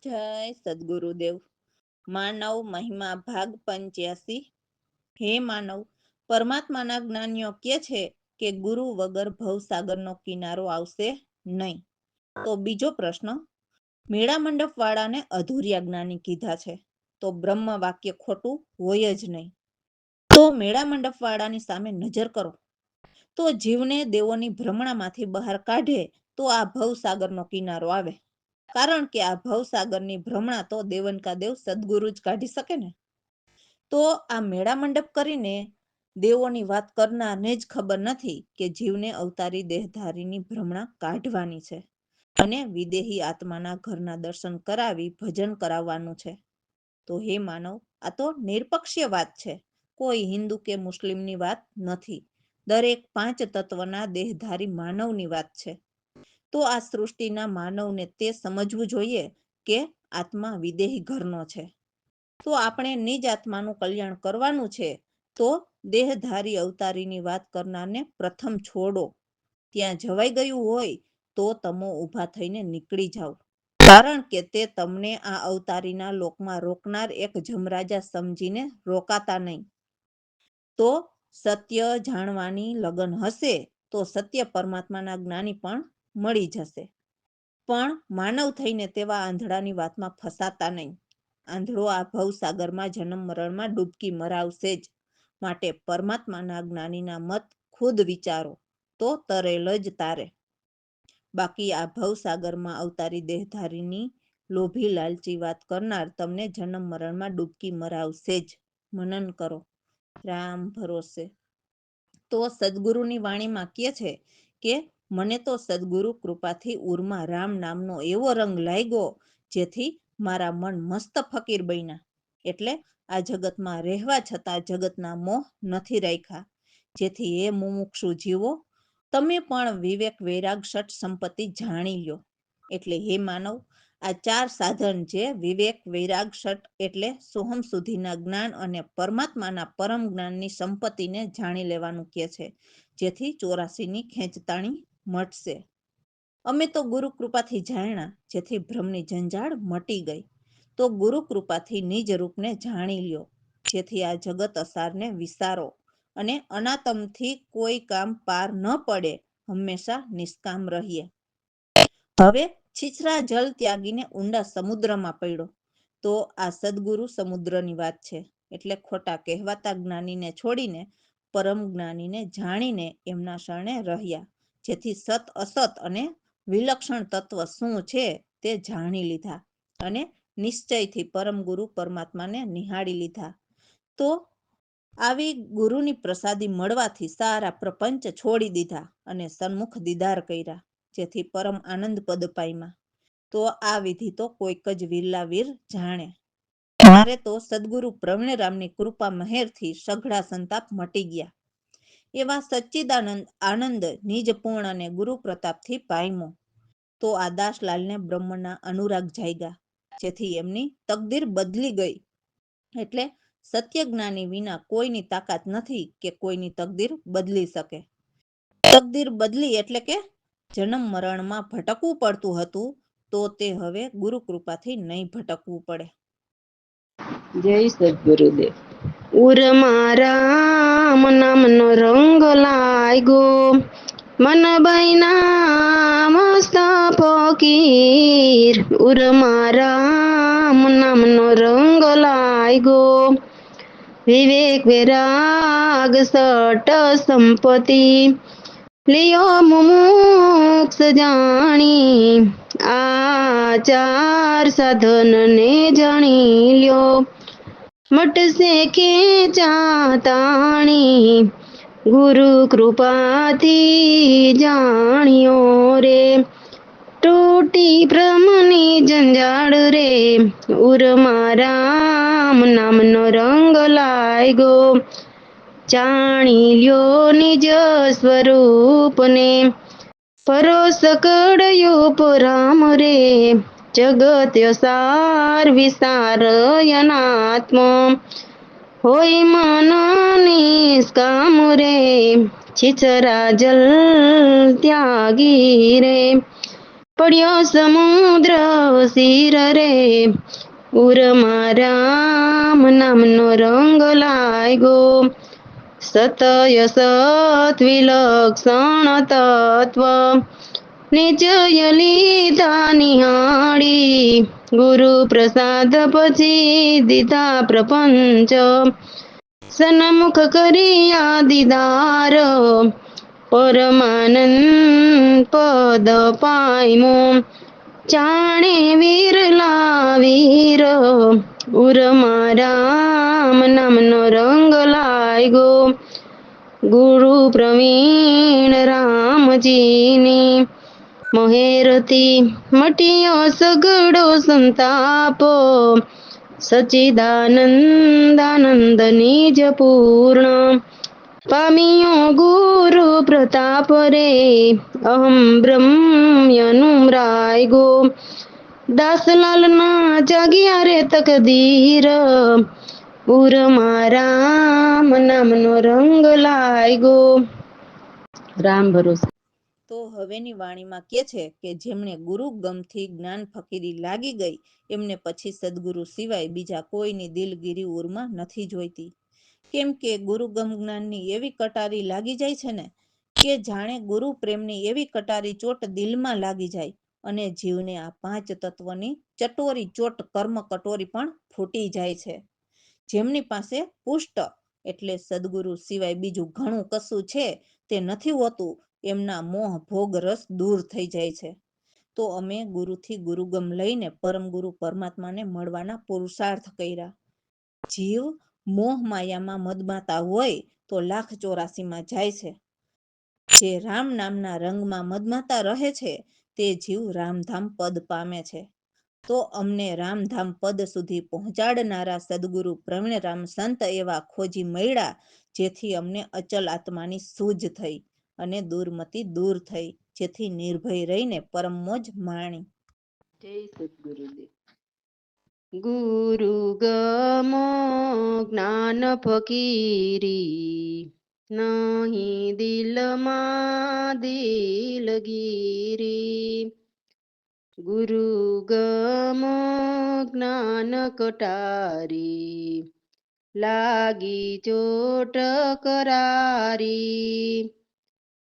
જય સદગુરુદેવ. માનવ મહિમા ભાગ 85. હે માનવ, પરમાત્માના જ્ઞાનીઓ કહે છે કે ગુરુ વગર ભવસાગરનો કિનારો આવશે નહીં. તો બીજો પ્રશ્ન, મેળા મંડપ વાળાને અધૂરિયા જ્ઞાની કીધા છે, તો બ્રહ્મ વાક્ય ખોટું હોય જ નહીં. તો મેળા મંડપ વાળાની સામે નજર કરો, તો જીવને દેવોની ભ્રમણામાંથી બહાર કાઢે તો આ ભવસાગરનો કિનારો આવે. કારણ કે આ ભવસાગરની ભ્રમણા તો દેવનકા દેવ સદગુરુ જ કાઢી શકે ને. તો આ મેળા મંડપ કરીને દેવોની વાત કરનારને જ ખબર નથી કે જીવને અવતારી દેહધારીની ભ્રમણા કાઢવાની છે અને વિદેહી આત્માના ઘરના દર્શન કરાવી ભજન કરાવવાનું છે. તો હે માનવ, આ તો નિરપક્ષીય વાત છે, કોઈ હિન્દુ કે મુસ્લિમની વાત નથી. દરેક 5 તત્વના દેહધારી માનવની વાત છે. તો આ સૃષ્ટિના માનવને તે સમજવું જોઈએ કે આત્મા વિદેહી ઘરનો છે. તો આપણે નિજ આત્માનું કલ્યાણ કરવાનું છે. તો દેહધારી અવતારીની વાત કરનારને પ્રથમ છોડો. ત્યાં જવાઈ ગયું હોય તો તમો ઊભા થઈને નીકળી જાઓ. કારણ કે તે તમને આ અવતારીના લોકમાં રોકનાર એક જમરાજા સમજીને રોકાતા નહીં. તો સત્ય જાણવાની લગન હશે તો સત્ય પરમાત્માના જ્ઞાની પણ મળી જશે. પણ માનવ થઈને તેવા આંધળાની વાતમાં ફસાતા નહીં. આંધળો આ ભવસાગરમાં જન્મ મરણમાં ડૂબકી મરાવશે જ. માટે પરમાત્માના જ્ઞાનીના મત ખુદ વિચારો તો તરેલ જ તારે. બાકી આ ભવસાગરમાં અવતારી દેહધારીની લોભી લાલચી વાત કરનાર તમને જન્મ મરણમાં ડૂબકી મરાવશે જ. મનન કરો, રામ ભરોસે. તો સદગુરુની વાણીમાં કહે છે કે મને તો સદગુરુ કૃપાથી ઉરમાં રામ નામનો એવો રંગ લાગ્યો જેથી મારા મન મસ્ત ફકીર બન્યા. એટલે આ જગતમાં રહેવા છતાં જગતના મોહ નથી રાખ્યા. જેથી એ મુમુક્ષુ જીવો, તમે પણ વિવેક વૈરાગ ષટ સંપત્તિ જાણી લ્યો. એટલે હે માનવ, આ 4 સાધન જે વિવેક વૈરાગ ષટ એટલે સોહમ સુધીના જ્ઞાન અને પરમાત્માના પરમ જ્ઞાનની સંપત્તિને જાણી લેવાનું કહે છે, જેથી 84ની ખેંચતાણી મટશે. અમે તો ગુરુ કૃપાથી જાણ્યા, જેથી ભ્રમની જંજાળ મટી ગઈ. તો ગુરુ કૃપાથી નિજ રૂપને જાણી લ્યો, જેથી આ જગત અસારને વિસારો અને અનાતમથી કોઈ કામ પાર ન પડે, હંમેશા નિષ્કામ રહીએ. હવે છીછરા જલ ત્યાગીને ઊંડા સમુદ્રમાં પડ્યો. તો આ સદગુરુ સમુદ્રની વાત છે. એટલે ખોટા કહેવાતા જ્ઞાનીને છોડીને પરમ જ્ઞાનીને જાણીને એમના શરણે રહ્યા, જેથી સત અસત અને વિલક્ષણ તત્વ શું છે તે જાણી લીધા અને નિશ્ચયથી પરમ ગુરુ પરમાત્માને નિહાળી લીધા. તો આવી ગુરુની પ્રસાદી મળવાથી સારા પ્રપંચ છોડી દીધા અને સન્મુખ દીદાર કર્યા, જેથી પરમ આનંદ પદ પામ્યા. તો આ વિધિ તો કોઈક જ વિરલા વીર જાણે. મારે તો સદગુરુ પ્રવીણરામની કૃપા મહેરથી સઘળા સંતાપ મટી ગયા. એવા સચ્ચિદાનંદ આનંદ નિજ પૂર્ણ અને ગુરુ પ્રતાપથી પામ્યો. તો આ દાસલાલને બ્રહ્મના અનુરાગ જાગ્યા, જેથી એમની તકદીર બદલી ગઈ. એટલે સત્ય જ્ઞાની વિના કોઈની તાકાત નથી કે કોઈની તકદીર બદલી શકે. તકદીર બદલી એટલે કે જન્મ મરણમાં ભટકવું પડતું હતું, તો તે હવે ગુરુ કૃપાથી નહીં ભટકવું પડે. જય સદગુરુદેવ. ઉરમાં રામ નામનો રંગ લાગ્યો, મન બૈના મસ્ત ફકીર. ઉરમાં રામ નામનો રંગ લાગ્યો, વિવેક વૈરાગ સટ સંપત્તિ લિયો મુમુક્ષ જાણી. આ 4 સાધનને જાણી લ્યો, મટશે ખેંચાતાણી. ગુરુ કૃપાથી જાણ્યો રે, તૂટી ભ્રમની જંજાળ રે. ઉરમાં રામ નામનો રંગ લાગ્યો, જાણી લ્યો નિજ સ્વરૂપને. પરોસ કડ્યો રામ રે, જગત્ય સાર વિસાર અનાત્મ. હોય મન નિષ્કામ રે, છીછરા જલ ત્યાગી રે. પડ્યો સમુદ્ર શિર રે ઉરમાં રામ નામનો રંગ લાગ્યો સતય સત વિલક્ષણ તત્વ નિશ્ચય લીધા નિહાળી ગુરુ પ્રસાદ પછી દીધા પ્રપંચ સન્મુખ કર્યા દીદાર પરમાનંદ પદ પાયમો જાણે વીરલા વીર ઉરમાં રામ નામનો રંગ લાગ્યો ગુરુ પ્રવીણ રામજીની મહેરથી મટ્યો સગડો સંતાપ સચ્ચિદાનંદાનંદ નિજ પૂર્ણ પામ્યો ગુરુ પ્રતાપ રે અહમ બ્રહ્મ્યનું રાયગો દાસલાલના જાગ્યા રે તકદીર ઉરમાં રામ નામનો રંગ લાગ્યો રામ ભરોસે. તો હવેની વાણીમાં કહે છે કે જેમણે ગુરુ ગમથી જ્ઞાન ફકીરી લાગી ગઈ એમને પછી સદગુરુ સિવાય બીજા કોઈની દિલગીરી ઉરમાં નથી જોઈતી. કેમ કે ગુરુ ગમ જ્ઞાનની એવી કટારી લાગી જાય છે ને કે જાણે ગુરુ પ્રેમની એવી કટારી ચોટ દિલમાં લાગી જાય અને જીવને આ પાંચ તત્વની ચટોરી ચોટ કર્મ કટોરી પણ ફૂટી જાય છે. જેમની પાસે પુષ્ટ એટલે સદગુરુ સિવાય બીજું ઘણું કશું છે તે નથી હોતું એમના મોહ ભોગ રસ દૂર થઈ જાય છે. તો અમે ગુરુથી ગુરુગમ લઈને પરમ ગુરુ પરમાત્માને મળવાના પુરુષાર્થ કર્યા. જીવ મોહ માયામાં મદમાતા હોય તો 1,84,માં જાય છે. જે રામ નામના રંગમાં મદમાતા રહે છે તે જીવ રામધામ પદ પામે છે. તો અમને રામધામ પદ સુધી પહોંચાડનારા સદગુરુ પ્રવીણ રામ સંત એવા ખોજી મળ્યા જેથી અમને અચલ આત્માની સૂઝ થઈ અને દુર્મતિ દૂર થઈ જેથી નિર્ભય રહીને પરમ મોજ માણી. જય સદગુરુદેવ. ગુરુ ગમો જ્ઞાન ફકીરી નહીં દિલમાં દિલગીરી ગુરુ ગમો જ્ઞાન કટારી લાગી ચોટ કરારી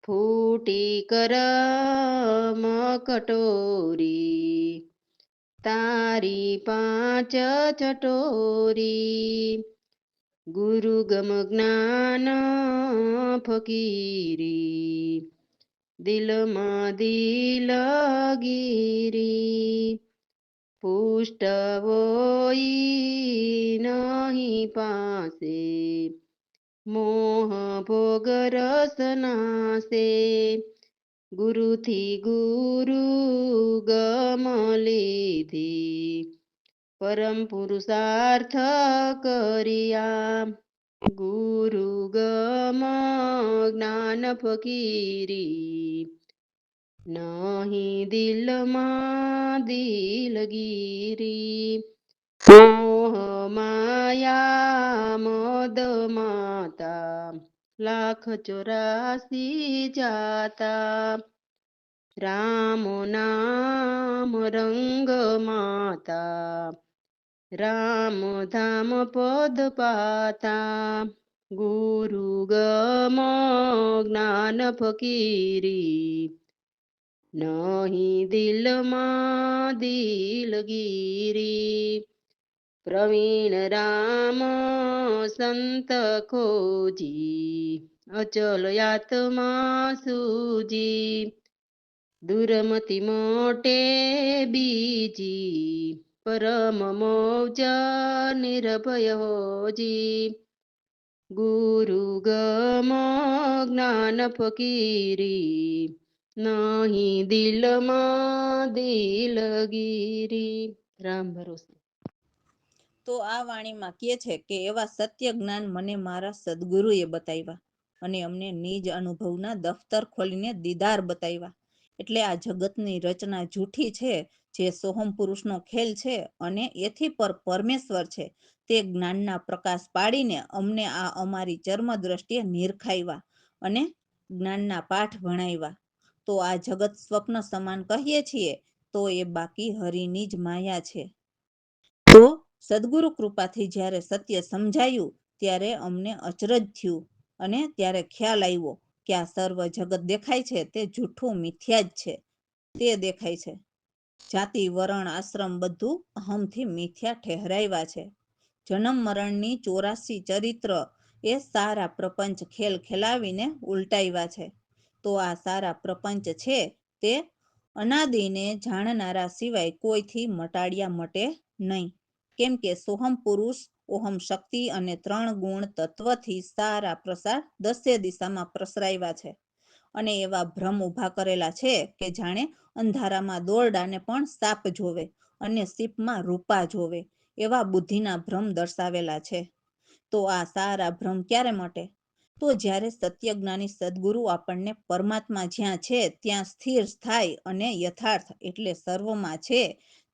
ફૂટી કરમ કટોરી તારી પાંચ ચટોરી ગુરુ ગમ જ્ઞાન ફકીરી દિલમાં દિલગીરી પુષ્ટ હોય નહીં પાસે મોહ ભોગ રસ નાશે ગુરુથી ગુરુ ગમ લીધી પરમ પુરુષાર્થ કર્યા ગુરુ ગમ જ્ઞાન ફકીરી નહીં દિલમાં દિલગીરી મોહ માયા મદ માતા 1,84 જાતા રામ નામ રંગ માતા રામ ધામ પદ પાતા ગુરુ ગમ જ્ઞાન ફકીરી નહીં દિલમાં દિલગીરી પ્રવીણ રામ સંત ખોજી અચલ આત્મા સૂજી દુર્મતિ મોટે બીજી પરમ મોજ નિર્ભય હોજી ગુરુ ગમ જ્ઞાન ફકીરી નહીં દિલમાં દિલગીરી રામ ભરોસે. તો આ વાણીમાં કહે છે કે એવા સત્ય જ્ઞાન મને મારા સદગુરુએ બતાવ્યા અને અમને નિજ અનુભવના દફતર ખોલીને દીદાર બતાવ્યા. એટલે આ જગતની રચના જૂઠી છે જે સોહમ પુરુષનો ખેલ છે અને એથી પર પરમેશ્વર છે તે જ્ઞાનના પ્રકાશ પાડીને અમને આ અમારી ચર્મ દ્રષ્ટિએ નિરખાવ્યા અને જ્ઞાનના પાઠ ભણાવ્યા તો આ જગત સ્વપ્ન સમાન કહીએ છીએ તો એ બાકી હરિની જ માયા છે. તો સદગુરુ કૃપાથી જ્યારે સત્ય સમજાયું ત્યારે અમને અચરજ થયું અને ત્યારે ખ્યાલ આવ્યો કે આ સર્વ જગત દેખાય છે તે જૂઠું મિથ્યા જ છે. તે દેખાય છે જાતિ વરણ આશ્રમ બધું અહમથી મિથ્યા ઠહેરાવ્યા છે. જન્મ મરણની 84 ચરિત્ર એ સારા પ્રપંચ ખેલ ખેલાવીને ઉલટાવ્યા છે. તો આ સારા પ્રપંચ છે તે અનાદિને જાણનારા સિવાય કોઈથી મટાડ્યા મટે નહીં. કેમ કે સોહમ પુરુષ ઓહમ શક્તિ અને 3 ગુણ તત્વથી સારા પ્રસાર 10 દિશામાં પ્રસરાવ્યા છે. અને એવા ભ્રમ ઊભા કરેલા છે કે જાણે અંધારામાં દોરડાને પણ સાપ જોવે અને સીપમાં રૂપા જોવે એવા બુદ્ધિના ભ્રમ દર્શાવેલા છે. તો આ સારા ભ્રમ ક્યારે મટે? તો જ્યારે સત્યજ્ઞાની સદગુરુ આપણને પરમાત્મા જ્યાં છે ત્યાં સ્થિર થાય અને યથાર્થ એટલે સર્વમાં છે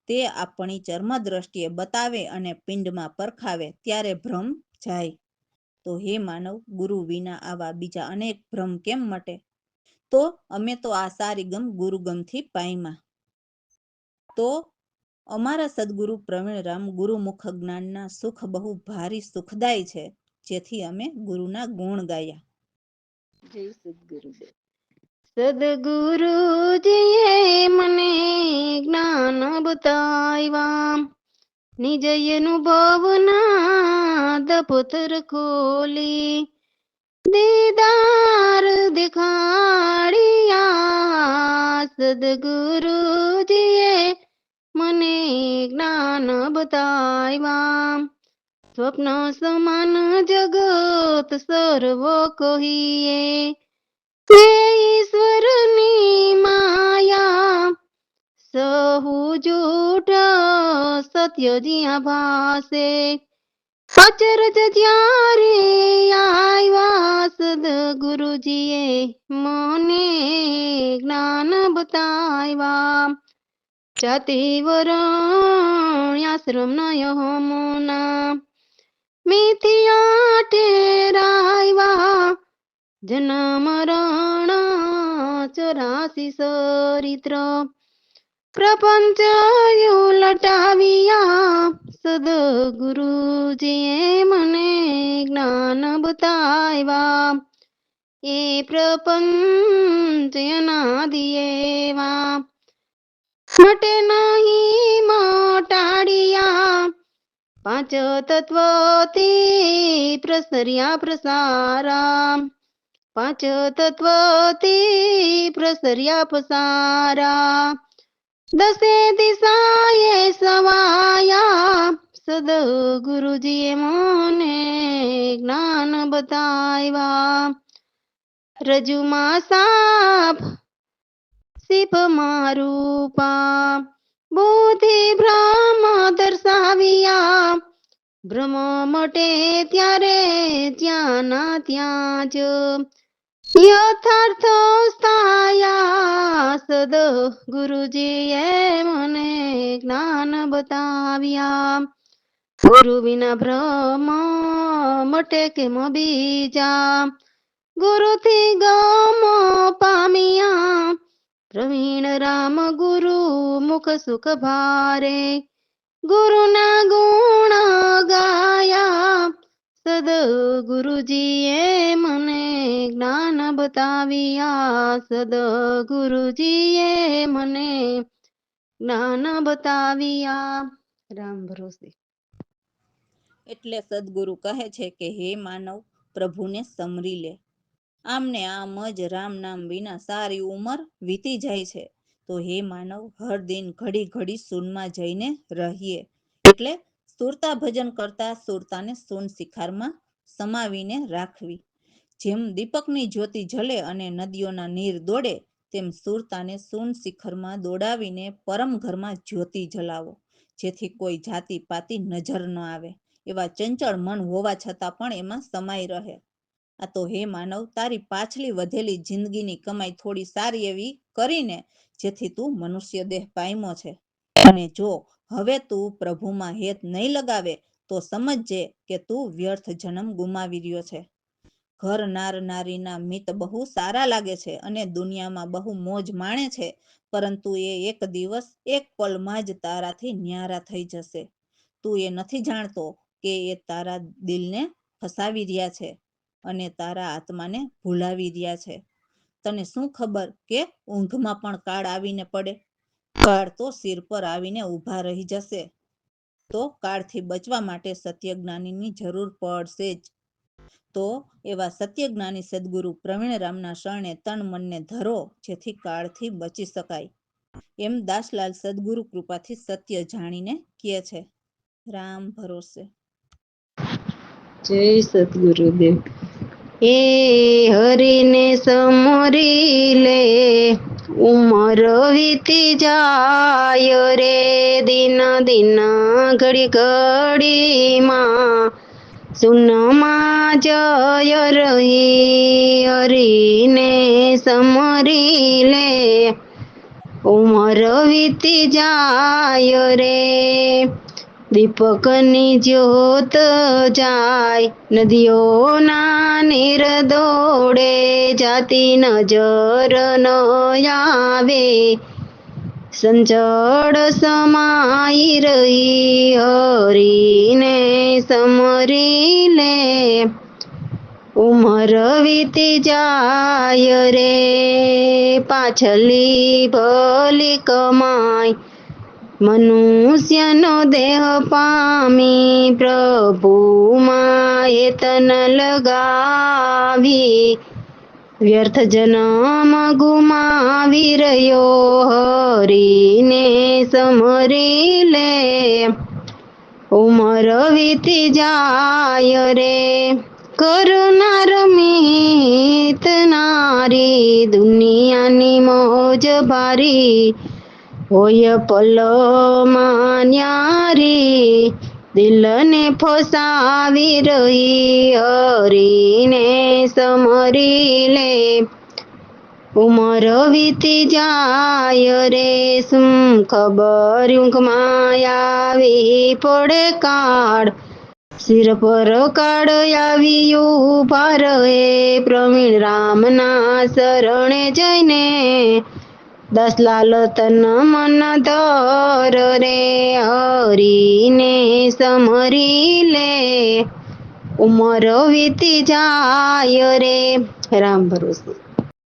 તે આપણી ચર્મદ્રષ્ટિએ બતાવે અને પિંડમાં પરખાવે ત્યારે ભ્રમ જાય. તો હે માનવ, ગુરુ વિના આવા બીજા અનેક ભ્રમ કેમ મટે? તો અમે તો આ સારીગમ ગુરુગમથી પામ્યા. તો અમારા સદગુરુ પ્રવીણરામ ગુરુમુખ જ્ઞાનના સુખ બહુ ભારી સુખદાય છે, જેથી અમે ગુરુના ગુણ ગાયા. જય સદગુરુદેવ. સદગુરુજીએ મને જ્ઞાન બતાવ્યા, નિજ અનુભવના દપતર ખોલી, દીદાર દેખાડ્યા. સદગુરુજીએ મને જ્ઞાન બતાવ્યા, સ્વપ્ન સમાન જગત સર્વ કહીએ, તે ઈશ્વરની માયા, સહુ જૂઠ સત્ય જ્યાં ભાસે, અચરજ જ્યારે આવ્યા. સદગુરુજીએ મને જ્ઞાન બતાવ્યા, જાતિ વરણ આશ્રમ નયમુના મિથિયા ઠેરાવ્યા. જન્મ મરણ 84 ચરિત્ર પ્રપંચ ઉલટાવ્યા. સદગુરુજીએ મને જ્ઞાન બતાવ્યા, એ પ્રપંચ અનાદિ એવા મટે નહીં મટાડ્યા. 5 તત્વથી પ્રસર્યા પ્રસારા, 5 તત્વથી પ્રસર્યા પસારા, 10 દિશાએ સવાયા. સદગુરુજીએ મને જ્ઞાન બતાવ્યા, રજુમાં સાપ સીપમાં રૂપા, બુદ્ધિ ભ્રમ દર્શાવ્યા. ભ્રમ મટે ત્યારે ત્યાં ના ત્યાં જ યથાર્થ સ્થાયા. સદગુરુજીએ મને જ્ઞાન બતાવ્યા, ગુરુ વિના ભ્રમ મટે કેમ બીજા, ગુરુથી ગમ પામ્યા. પ્રવીણ રામ ગુરુ મુખ સુખ ભારે, ગુરુના ગુણ ગાયા. સદગુરુજીએ મને જ્ઞાન બતાવ્યા, સદગુરુજીએ મને જ્ઞાન બતાવ્યા. રામ ભરોસે. એટલે સદગુરુ કહે છે કે હે માનવ, પ્રભુને સમરી લે. આમને આમ જ રામ નામ વિના સારી ઉંમર વીતી જાય છે. તો હે માનવ, હર દિન ઘડી ઘડી સૂનમાં જઈને રહીએ. એટલે સુરતા ભજન કરતા સુરતાને સૂન શિખારમાં સમાવીને રાખવી. જેમ દીપકની જ્યોતિ જલે અને નદીઓના નીર દોડે, તેમ સુરતાને સૂન શિખરમાં દોડાવીને પરમ ઘરમાં જ્યોતિ જલાવો, જેથી કોઈ જાતિ પાતી નજર ન આવે. એવા ચંચળ મન હોવા છતાં પણ એમાં સમાઈ રહે. આ તો હે માનવ, તારી પાછલી વધેલી જિંદગીની કમાઈ થોડી સારી એવી કરીને, જેથી તું મનુષ્ય દેહ પામ્યો છે. અને જો હવે તું પ્રભુમાં હેત નહીં લગાવે તો સમજજે કે તું વ્યર્થ જન્મ ગુમાવી રહ્યો છે. ઘર નાર નારીના મિત બહુ સારા લાગે છે અને દુનિયામાં બહુ મોજ માણે છે, પરંતુ એ એક દિવસ એક પળમાં જ તારાથી ન્યારા થઈ જશે. તું એ નથી જાણતો કે એ તારા દિલને ફસાવી રહ્યા છે અને તારા આત્માને ભૂલાવી રહ્યા છે. તને શું ખબર કે ઊંઘમાં પણ કાળ આવીને પડે? કાળ તો સિર પર આવીને ઊભા રહી જશે. તો કાળથી બચવા માટે સત્યજ્ઞાનીની જરૂર પડશે જ. તો એવા સત્યજ્ઞાની સદ્ગુરુ પ્રવીણરામના શરણે તન મનને ધરો, જેથી કાળથી બચી શકાય, એમ દાસલાલ સદ્ગુરુ કૃપાથી સત્ય જાણીને કહે છે. રામ ભરોસે. જય સદગુરુદેવ. એ હરિને સમરી લે, ઉમર વીતી જાય રે, દિન દિન ઘડી ઘડીમાં સુનમાં જય રહી, હરિને સમરી લે, ઉમર વીતી જાય રે. દીપકની જ્યોત જાય, નદીઓના નીર દોડે, જાતી નજર ન આવે, સંજળ સમાઈ રહી, હરીને સમરી લે, ઉમર વીતી જાય રે. પાછલી ભલી કમાઈ મનુષ્યનો દેહ પામી, પ્રભુમાં એ તન લગાવી, વ્યર્થ જન્મ ગુમાવી રહ્યો, હરીને સમરી લે, ઉમર વીતી જાય રે. કરનાર મિત નારી, દુનિયાની મોજ ભારી, હોય પલમાં ન્યારી, દિલને ફસાવી રહી, હરીને સમરી લે, ઉમર વીતી જાય રે. શું ખબર ઊંઘમાં આવી પડે કાળ, સિર પર કાળ આવી ઊભા રહે, પ્રવીણ રામના શરણે જઈને, દાસલાલ તન મન ધર રે, હરીને સમરી લે, ઉમર વીતી જાય રે. રામ ભરોસે.